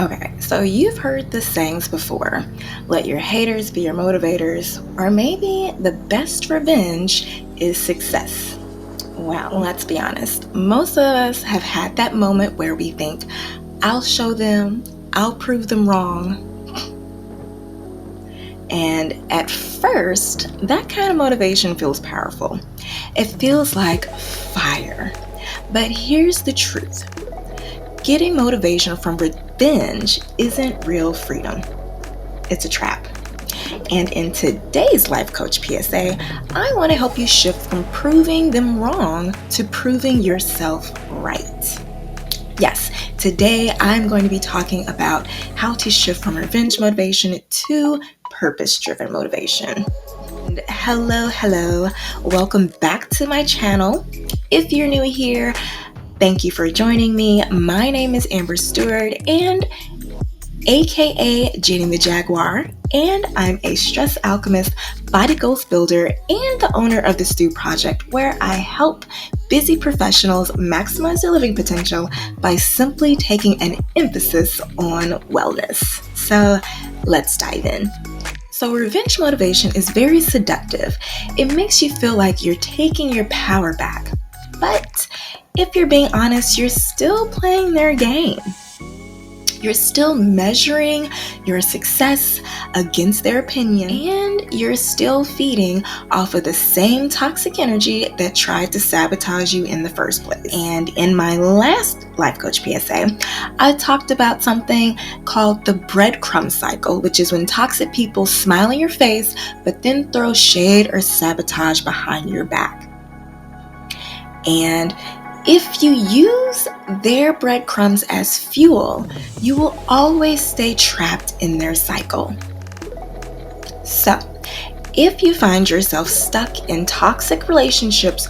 Okay, so you've heard the sayings before. Let your haters be your motivators, or maybe the best revenge is success. Well, let's be honest. Most of us have had that moment where we think, I'll show them, I'll prove them wrong. And at first, that kind of motivation feels powerful. It feels like fire. But here's the truth. Getting motivation from revenge isn't real freedom. It's a trap. And in today's Life Coach PSA, I want to help you shift from proving them wrong to proving yourself right. Yes, today I'm going to be talking about how to shift from revenge motivation to purpose-driven motivation. And hello. Welcome back to my channel. If you're new here, thank you for joining me. My name is Amber Stewart, and aka Jenny the Jaguar, and I'm a stress alchemist, body goals builder, and the owner of the Stew Project, where I help busy professionals maximize their living potential by simply taking an emphasis on wellness. So let's dive in. So revenge motivation is very seductive. It makes you feel like you're taking your power back. But if you're being honest, you're still playing their game. You're still measuring your success against their opinion, and you're still feeding off of the same toxic energy that tried to sabotage you in the first place. And in my last Life Coach PSA, I talked about something called the breadcrumb cycle, which is when toxic people smile in your face, but then throw shade or sabotage behind your back. And if you use their breadcrumbs as fuel, you will always stay trapped in their cycle. So, if you find yourself stuck in toxic relationships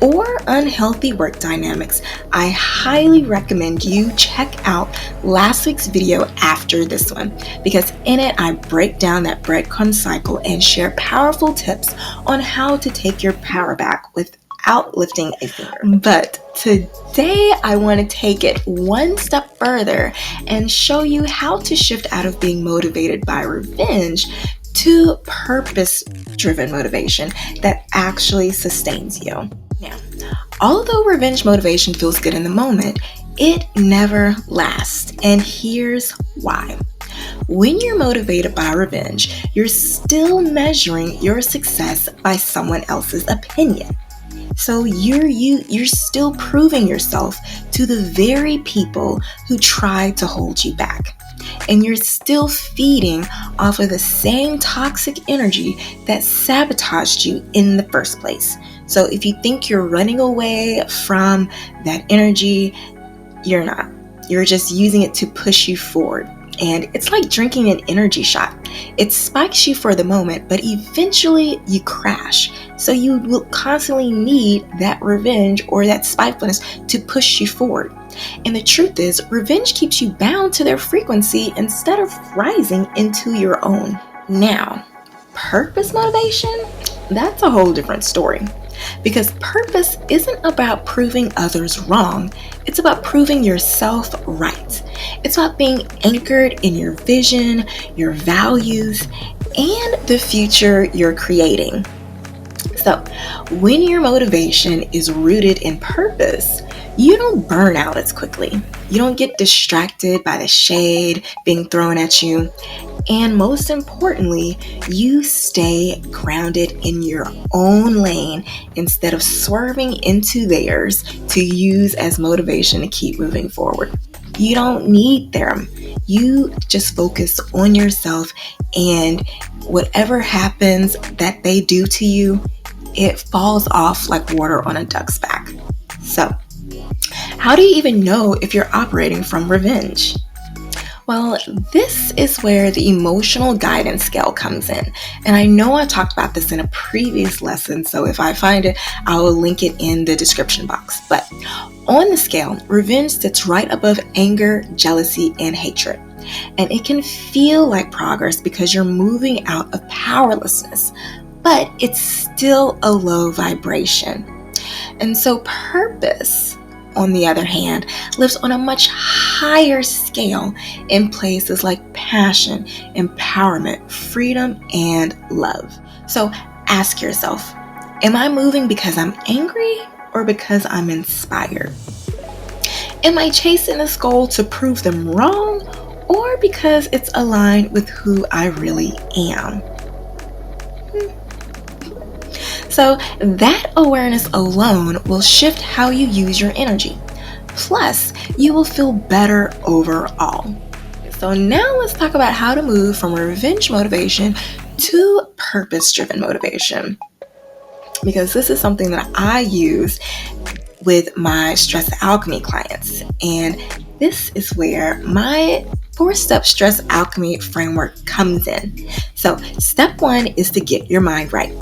or unhealthy work dynamics, I highly recommend you check out last week's video after this one, because in it I break down that breadcrumb cycle and share powerful tips on how to take your power back without lifting a finger. But today I want to take it one step further and show you how to shift out of being motivated by revenge to purpose-driven motivation that actually sustains you. Now, although revenge motivation feels good in the moment, it never lasts, and here's why. When you're motivated by revenge, you're still measuring your success by someone else's opinion. So you're still proving yourself to the very people who tried to hold you back. And you're still feeding off of the same toxic energy that sabotaged you in the first place. So if you think you're running away from that energy, you're not. You're just using it to push you forward. And it's like drinking an energy shot. It spikes you for the moment, but eventually you crash. So you will constantly need that revenge or that spitefulness to push you forward. And the truth is, revenge keeps you bound to their frequency instead of rising into your own. Now, purpose motivation, that's a whole different story. Because purpose isn't about proving others wrong. It's about proving yourself right. It's about being anchored in your vision, your values, and the future you're creating. So, when your motivation is rooted in purpose, you don't burn out as quickly. You don't get distracted by the shade being thrown at you. And most importantly, you stay grounded in your own lane instead of swerving into theirs to use as motivation to keep moving forward. You don't need them. You just focus on yourself, and whatever happens that they do to you, it falls off like water on a duck's back. So, how do you even know if you're operating from revenge? Well, this is where the emotional guidance scale comes in. And I know I talked about this in a previous lesson, so if I find it, I will link it in the description box. But on the scale, revenge sits right above anger, jealousy, and hatred. And it can feel like progress because you're moving out of powerlessness, but it's still a low vibration. And so purpose on the other hand, lives on a much higher scale in places like passion, empowerment, freedom, and love. So ask yourself, am I moving because I'm angry or because I'm inspired? Am I chasing this goal to prove them wrong or because it's aligned with who I really am? So that awareness alone will shift how you use your energy. Plus, you will feel better overall. So now let's talk about how to move from revenge motivation to purpose-driven motivation. Because this is something that I use with my Stress Alchemy clients. And this is where my 4-step Stress Alchemy framework comes in. So step 1 is to get your mind right.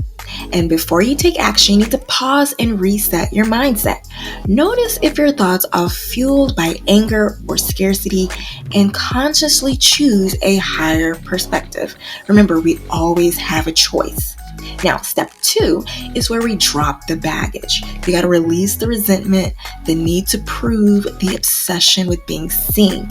And before you take action, you need to pause and reset your mindset. Notice if your thoughts are fueled by anger or scarcity and consciously choose a higher perspective. Remember, we always have a choice. Now, step 2 is where we drop the baggage. You got to release the resentment, the need to prove, the obsession with being seen.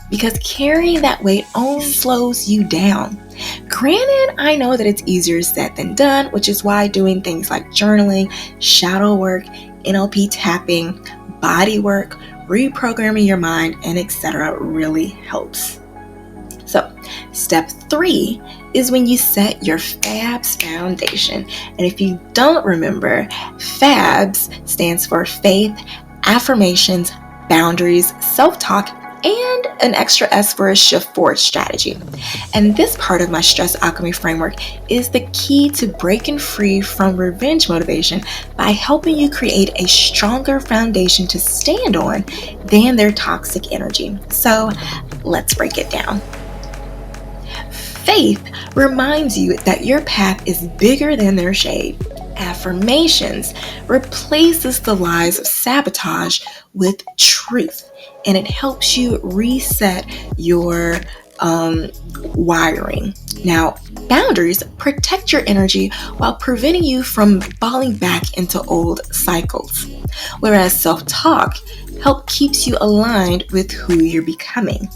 Because carrying that weight only slows you down. Granted, I know that it's easier said than done, which is why doing things like journaling, shadow work, NLP tapping, body work, reprogramming your mind, and etc. really helps. So, step 3 is when you set your FABS foundation. And if you don't remember, FABS stands for faith, affirmations, boundaries, self-talk, and an extra S for a shift forward strategy. And this part of my Stress Alchemy framework is the key to breaking free from revenge motivation by helping you create a stronger foundation to stand on than their toxic energy. So let's break it down. Faith reminds you that your path is bigger than their shade. Affirmations replaces the lies of sabotage with truth, and it helps you reset your wiring. Now, boundaries protect your energy while preventing you from falling back into old cycles, whereas self-talk keeps you aligned with who you're becoming.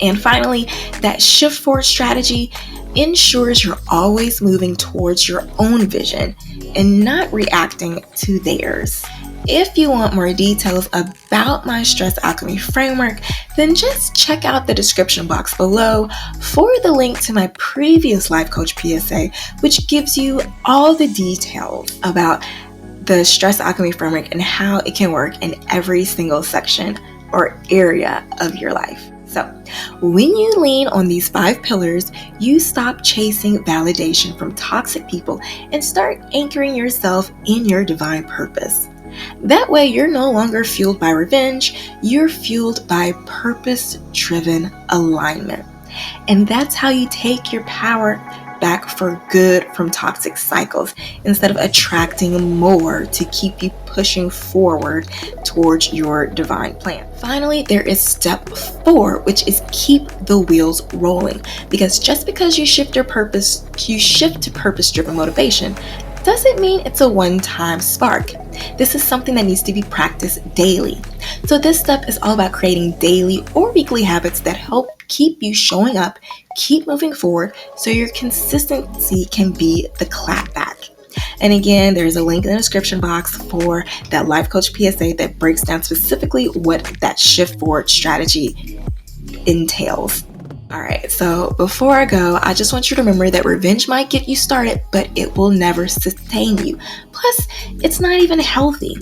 And finally, that shift forward strategy ensures you're always moving towards your own vision and not reacting to theirs. If you want more details about my Stress Alchemy framework, then just check out the description box below for the link to my previous Life Coach PSA, which gives you all the details about the Stress Alchemy framework and how it can work in every single section or area of your life. So, when you lean on these 5 pillars, you stop chasing validation from toxic people and start anchoring yourself in your divine purpose. That way, you're no longer fueled by revenge, you're fueled by purpose-driven alignment. And that's how you take your power back for good from toxic cycles instead of attracting more to keep you pushing forward towards your divine plan. Finally, there is step 4, which is keep the wheels rolling. Because just because you shift to purpose-driven motivation doesn't mean it's a one-time spark. This is something that needs to be practiced daily. So this step is all about creating daily or weekly habits that help keep you showing up, keep moving forward, so your consistency can be the clapback. And again, there's a link in the description box for that Life Coach PSA that breaks down specifically what that shift forward strategy entails. All right, so before I go, I just want you to remember that revenge might get you started, but it will never sustain you. Plus, it's not even healthy.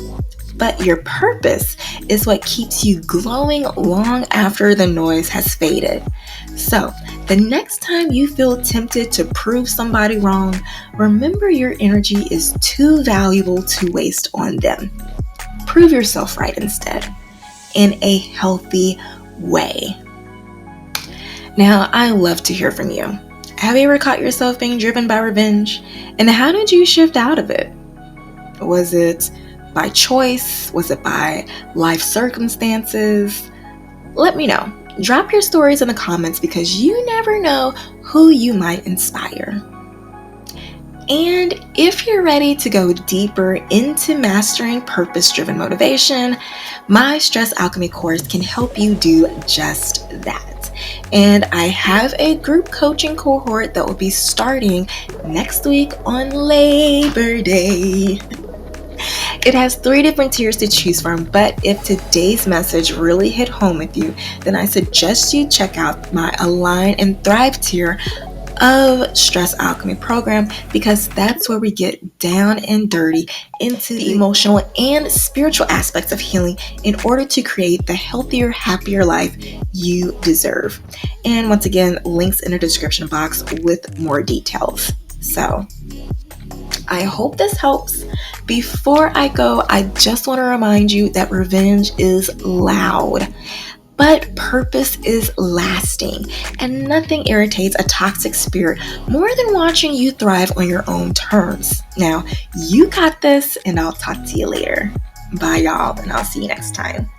But your purpose is what keeps you glowing long after the noise has faded. So, the next time you feel tempted to prove somebody wrong, remember your energy is too valuable to waste on them. Prove yourself right instead, in a healthy way. Now, I love to hear from you. Have you ever caught yourself being driven by revenge? And how did you shift out of it? Was it by choice? Was it by life circumstances? Let me know. Drop your stories in the comments because you never know who you might inspire. And if you're ready to go deeper into mastering purpose-driven motivation, my Stress Alchemy course can help you do just that. And I have a group coaching cohort that will be starting next week on Labor Day. It has 3 different tiers to choose from, but if today's message really hit home with you, then I suggest you check out my Align and Thrive tier of Stress Alchemy program, because that's where we get down and dirty into the emotional and spiritual aspects of healing in order to create the healthier, happier life you deserve. And once again, links in the description box with more details. So I hope this helps. Before I go, I just want to remind you that revenge is loud, but purpose is lasting, and nothing irritates a toxic spirit more than watching you thrive on your own terms. Now, you got this, and I'll talk to you later. Bye, y'all, and I'll see you next time.